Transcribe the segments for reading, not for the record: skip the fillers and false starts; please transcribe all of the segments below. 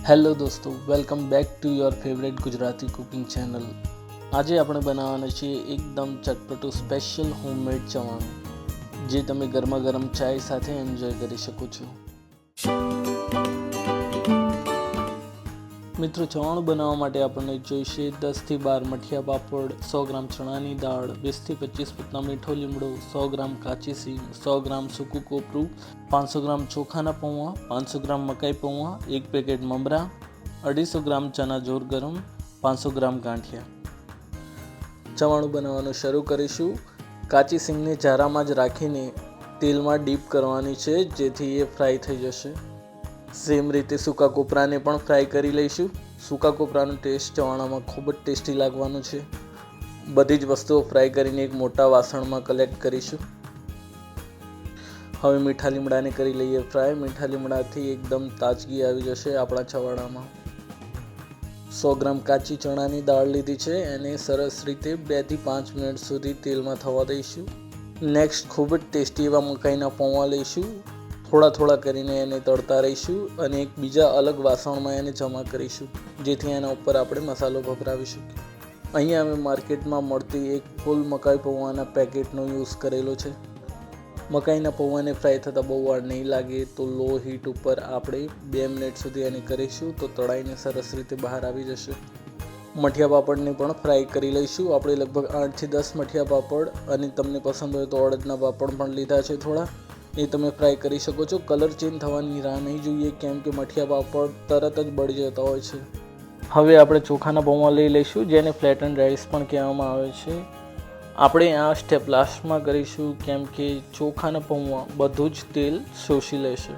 Hello દોસ્તો, welcome back to your favourite Gujarati cooking channel. આજે આપણે બનાવવાના છીએ એકદમ ચટપટું સ્પેશિયલ હોમમેડ ચવાણું, જે તમે ગરમા ગરમ ચાય સાથે એન્જોય કરી શકો છો। મિત્રો, ચવાણું બનાવવા માટે આપણને જોઈશે 10 થી 12 મઠિયા પાપડ, 100 ગ્રામ ચણાની દાળ, 20 થી 25 પત્તા મીઠો લીમડો, 100 ગ્રામ કાચી સિંગ, 100 ગ્રામ સૂકું કોપરું, 500 ગ્રામ ચોખાના પૌવા, 500 ગ્રામ મકાઈ પૌવા, 1 પેકેટ મમરા, 250 ગ્રામ ચના જોર ગરમ, 500 ગ્રામ ગાંઠિયા। ચવાણું બનાવવાનું શરૂ કરીશું। કાચી સિંગને જારામાં જ રાખીને તેલમાં ડીપ કરવાની છે, જેથી એ ફ્રાય થઈ જશે। સેમ રીતે સૂકા કોપરાને પણ ફ્રાય કરી લઈશું। સૂકા કોપરાનો ટેસ્ટ ચવાણામાં ખૂબ જ ટેસ્ટી લાગવાનો છે। બધી જ વસ્તુઓ ફ્રાય કરીને એક મોટા વાસણમાં કલેક્ટ કરીશું। હવે મીઠા લીમડાને કરી લઈએ ફ્રાય। મીઠા લીમડાથી એકદમ તાજગી આવી જશે આપણા ચવાણામાં। 100 ગ્રામ કાચી ચણાની દાળ લીધી છે, એને સરસ રીતે 2 થી 5 મિનિટ સુધી તેલમાં થવા દઈશું। નેક્સ્ટ ખૂબ જ ટેસ્ટી એવા મકાઈના પૌવા લઈશું। થોડા કરીને એને તળતા રહીશું અને એક બીજા અલગ વાસણમાં એને જમા કરીશું, જેથી એના ઉપર આપણે મસાલો ભભરાવી શકીએ। અહીંયા અમે માર્કેટમાં મળતી એક ફૂલ મકાઈ પૌવાના પેકેટનો યુઝ કરેલો છે। મકાઈના પૌવાને ફ્રાય થતાં બહુ વાર નહીં લાગે, તો લો હીટ ઉપર આપણે 2 મિનિટ સુધી એને કરીશું, તો તળાઈને સરસ રીતે બહાર આવી જશે। મઠિયા પાપડને પણ ફ્રાય કરી લઈશું। આપણે લગભગ 8 થી 10 મઠિયા પાપડ, અને તમને પસંદ હોય તો અડદના પાપડ પણ લીધા છે થોડા, એ તમે ફ્રાય કરી શકો છો। કલર ચેન્જ થવાની રાહ નહીં જોઈએ, કેમ કે મઠિયા પાપડ તરત જ બળી જતા હોય છે। હવે આપણે ચોખાના પૌવા લઈ લઈશું, જેને ફ્લેટ એન્ડ રાઈસ પણ કહેવામાં આવે છે। આપણે આ સ્ટેપ લાસ્ટમાં કરીશું, કેમ કે ચોખાના પૌવા બધું જ તેલ શોષી લેશે।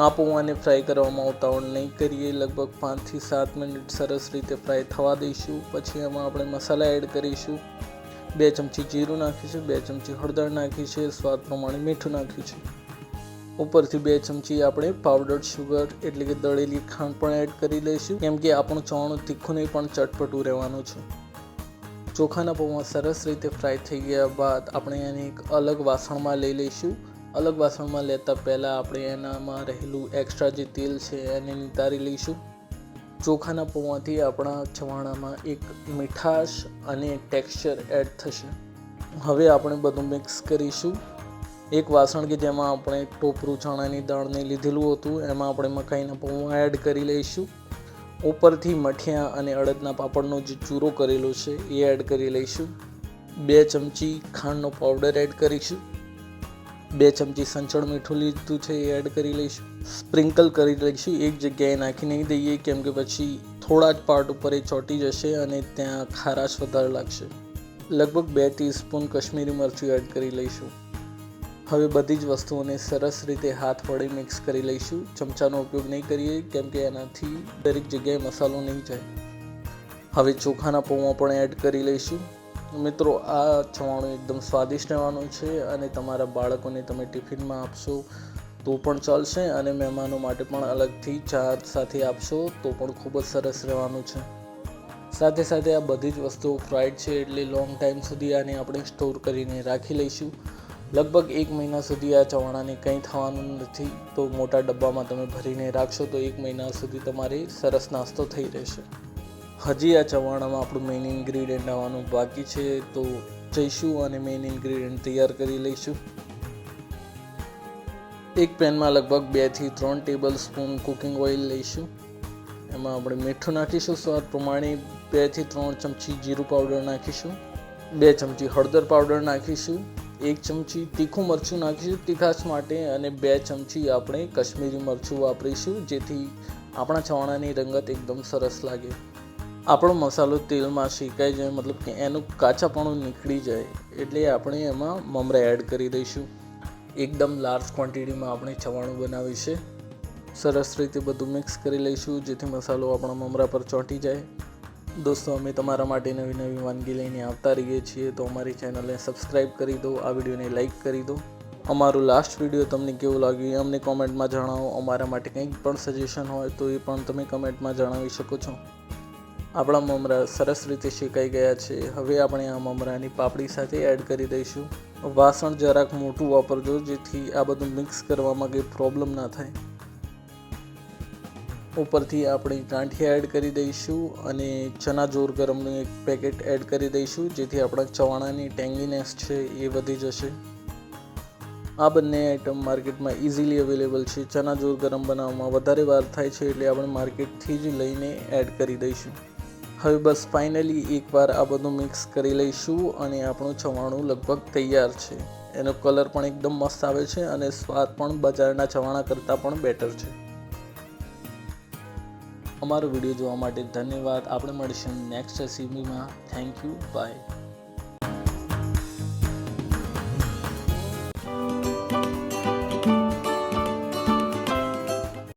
આ પૌવાને ફ્રાય કરવામાં ઉતાવળ નહીં કરીએ, લગભગ 5 થી 7 મિનિટ સરસ રીતે ફ્રાય થવા દઈશું। પછી એમાં આપણે મસાલા એડ કરીશું। 2 ચમચી જીરું નાખીશું, 2 ચમચી હળદર નાખી છે, સ્વાદ પ્રમાણે મીઠું નાખ્યું છે। ઉપરથી 2 ચમચી આપણે પાવડર્ડ શુગર એટલે કે દળેલી ખાંડ પણ એડ કરી લઈશું, કેમ કે આપણું ચવાણું તીખું નહીં પણ ચટપટું રહેવાનું છે। ચોખાના પૌવા સરસ રીતે ફ્રાય થઈ ગયા બાદ આપણે એને એક અલગ વાસણમાં લઈ લઈશું। અલગ વાસણમાં લેતા પહેલાં આપણે એનામાં રહેલું એક્સ્ટ્રા જે તેલ છે એને નિતારી લઈશું। ચોખાના પૌવાથી આપણા ચવાણામાં એક મીઠાશ અને ટેક્સચર એડ થશે। હવે આપણે બધું મિક્સ કરીશું। એક વાસણ કે જેમાં આપણે ટોપરું ચણાની દાળને લીધેલું હતું, એમાં આપણે મકાઈના પૌવા એડ કરી લઈશું। ઉપરથી મઠિયા અને અડદના પાપડનો જે ચૂરો કરેલો છે એ એડ કરી લઈશું। 2 ચમચી ખાંડનો પાવડર એડ કરીશું। 2 ચમચી સંચળ મીઠું લીધું છે એ એડ કરી લઈશું। સ્પ્રિંકલ કરી લઈશું, એક જગ્યાએ નાખી નહીં દઈએ, કેમ કે પછી થોડા જ પાર્ટ ઉપર એ ચોંટી જશે અને ત્યાં ખારાશ વધારે લાગશે। લગભગ 2 ટીસ્પૂન કશ્મીરી મરચું એડ કરી લઈશું। હવે બધી જ વસ્તુઓને સરસ રીતે હાથ વડે મિક્સ કરી લઈશું। ચમચાનો ઉપયોગ નહીં કરીએ, કેમ કે એનાથી દરેક જગ્યાએ મસાલો નહીં જાય। હવે ચોખાના પૌવા પણ એડ કરી લઈશું। મિત્રો, આ ચવાણું એકદમ સ્વાદિષ્ટ રહેવાનું છે, અને તમારા બાળકોને તમે ટિફિનમાં આપશો તો પણ ચાલશે, અને મહેમાનો માટે પણ અલગથી ચા સાથે આપશો તો પણ ખૂબ જ સરસ રહેવાનું છે। સાથે સાથે આ બધી જ વસ્તુઓ ફ્રાઈડ છે, એટલે લોંગ ટાઈમ સુધી આને આપણે સ્ટોર કરીને રાખી લઈશું। લગભગ 1 મહિના સુધી આ ચવાણાને કંઈ થવાનું નથી, તો મોટા ડબ્બામાં તમે ભરીને રાખશો તો 1 મહિના સુધી તમારે સરસ નાસ્તો થઈ રહેશે। હજી આ ચવાણામાં આપણું મેઇન ઇન્ગ્રીડિયન્ટ આવવાનું બાકી છે, તો જઈશું અને મેઇન ઇન્ગ્રીડિયન્ટ તૈયાર કરી લઈશું। એક પેનમાં લગભગ 2 થી 3 ટેબલ સ્પૂન કુકિંગ ઓઇલ લઈશું। એમાં આપણે મીઠું નાખીશું સ્વાદ પ્રમાણે। 2 થી 3 ચમચી જીરું પાવડર નાખીશું। 2 ચમચી હળદર પાવડર નાખીશું। 1 ચમચી તીખું મરચું નાખીશું તીખાશ માટે, અને 2 ચમચી આપણે કશ્મીરી મરચું વાપરીશું, જેથી આપણા ચવાણાની રંગત એકદમ સરસ લાગે। આપણો મસાલો તેલમાં શેકાઈ જાય, મતલબ કે એનું કાચાપણું નીકળી જાય, એટલે આપણે એમાં મમરા એડ કરી દઈશું। એકદમ લાર્જ ક્વોન્ટિટીમાં આપણે ચવાણું બનાવ્યું છે। સરસ રીતે બધું મિક્સ કરી લઈશું, જેથી મસાલો આપણા મમરા પર ચોંટી જાય। દોસ્તો, અમે તમારા માટે નવી વાનગી લઈને આવતા રહીએ છીએ, તો અમારી ચેનલને સબસ્ક્રાઈબ કરી દો, આ વિડીયોને લાઈક કરી દો। અમારું લાસ્ટ વિડીયો તમને કેવું લાગ્યું એ અમને કોમેન્ટમાં જણાવો। અમારા માટે કંઈક પણ સજેશન હોય તો એ પણ તમે કમેન્ટમાં જણાવી શકો છો। આપણા મમરા સરસ રીતે શેકાઈ ગયા છે। હવે આપણે આ મમરાની પાપડી સાથે એડ કરી દઈશું। વાસણ જરાક મોટું વાપરજો, જેથી આ બધું મિક્સ કરવામાં કંઈ પ્રોબ્લેમ ના થાય। ઉપરથી આપણે ગાંઠિયા એડ કરી દઈશું અને ચના જોર ગરમનું એક પેકેટ એડ કરી દઈશું, જેથી આપણા ચવાણાની ટેંગીનેસ છે એ વધી જશે. આ બંને આઇટમ માર્કેટમાં ઇઝીલી અવેલેબલ છે. ચના જોર ગરમ બનાવવામાં વધારે વાર થાય છે, એટલે આપણે માર્કેટથી જ લઈને એડ કરી દઈશું. હવે બસ ફાઇનલી એકવાર આ બધું મિક્સ કરી લઈશું અને આપણું ચવાણું લગભગ તૈયાર છે. એનો કલર પણ એકદમ મસ્ત આવે છે અને સ્વાદ પણ બજારના ચવાણા કરતાં પણ બેટર છે. અમારો વિડીયો જોવા માટે ધન્યવાદ. આપણે મળીશું નેક્સ્ટ રેસીપીમાં. Thank you. બાય.